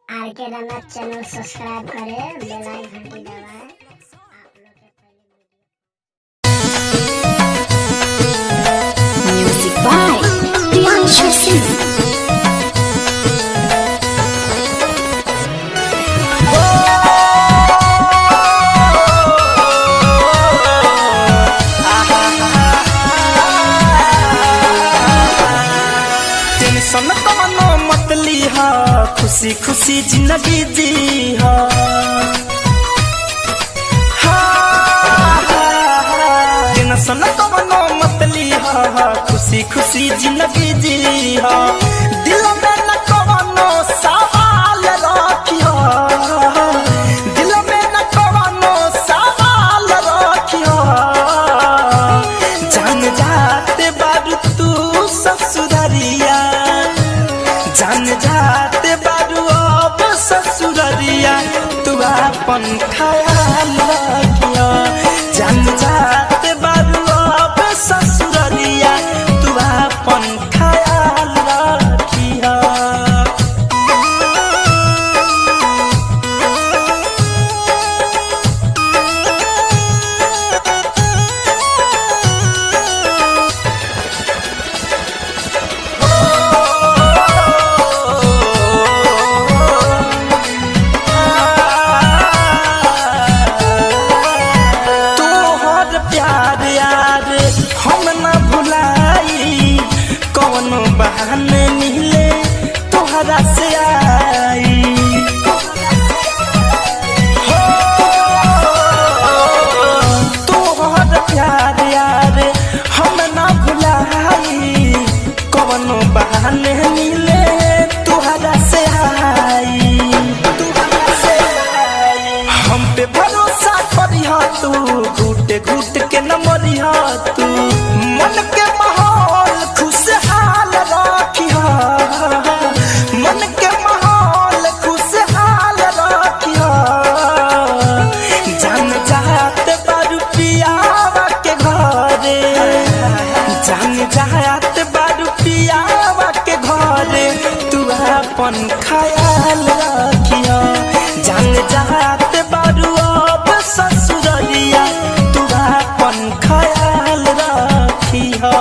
आर के राना channel subscribe करें, बेल icon घंटी दबाएं। Music by Priyanshu Singh. Tension कवनो मत लीहा, खुशी खुशी जिंदगी जीहा। टेंशन कवनो मत लीहा, खुशी खुशी जिंदगी जीहा। दिल में न कवनो सवाल रखिया, दिल में न कवनो सवाल रखिया। जान जाते बारू तू ससुररिया, जान जाते बारू अब ससुररिया। तू अपन ख्याल रखिया, जान जाते बारू अब ससुररिया। तू अपन ख्याल रखिया। तोहर प्यार यार हम न भुलाई, कौनो बहाने मिले तोहरा से आई। हो तोहर प्यार यार हम न भुलाई, कौनो बहाने मिले तोहरा से आई। हम पे भरोसा करिहा तू, घूटे घूट के न मरिहा तू। मन के माहौल खुशहाल रखिहा, मन के माहौल खुशहाल रखिहा। जान जात बारू पियावा के घरे, जान जात बारू पियावा के घरे। तू अपन ख्याल रखिया, जान जात बारू अब ससुररिया। तू अपन ख्याल रखिया।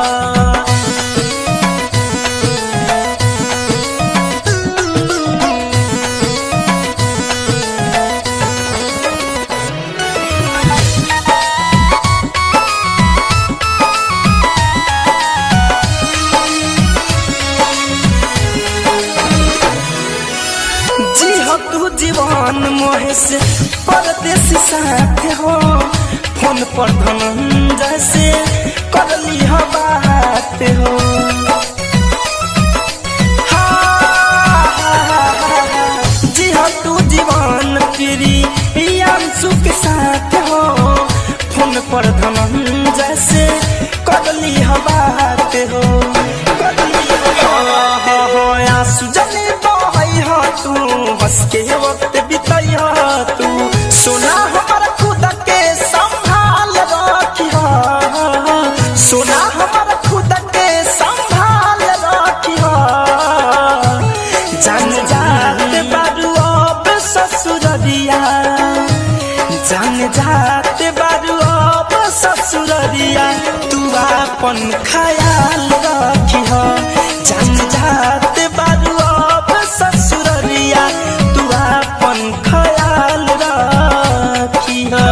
जी हो तू जीवन मोहे से परदेसी साथ हो। फोन पर धनंजय से कर ली हो बात हो। जी हो तू जीवन प्रिय अंशु के साथ हो। फोन पर धनंजय से कर ली हो बात हो। आंसू जले बहई हो तू, हंस के वक्त बिताई हो तू। सोना हमारा खुद के संभाल रखिया, सोना हमारा खुद के संभाल रखिया। जान जाते बारू अब ससुररिया, जान जाते बारू अब ससुररिया। तू अपन ख्याल रखिया, जान जाते बारू अब ससुररिया। तू अपन ख्याल रखिया।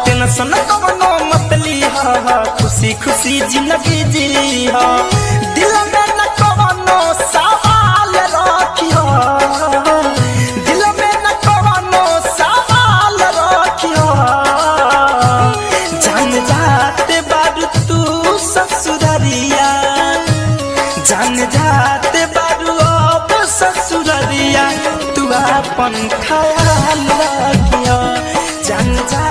टेंशन कवनो मत लीहा, खुशी खुशी जिंदगी जीहा। दिल में न कवनो सवाल रखिया, दिल में न कवनो सवाल रखिया। जान जाते बारू तू ससुररिया, जान जाते बारू अब ससुररिया। तू अपन ख्याल रखिया, जान जा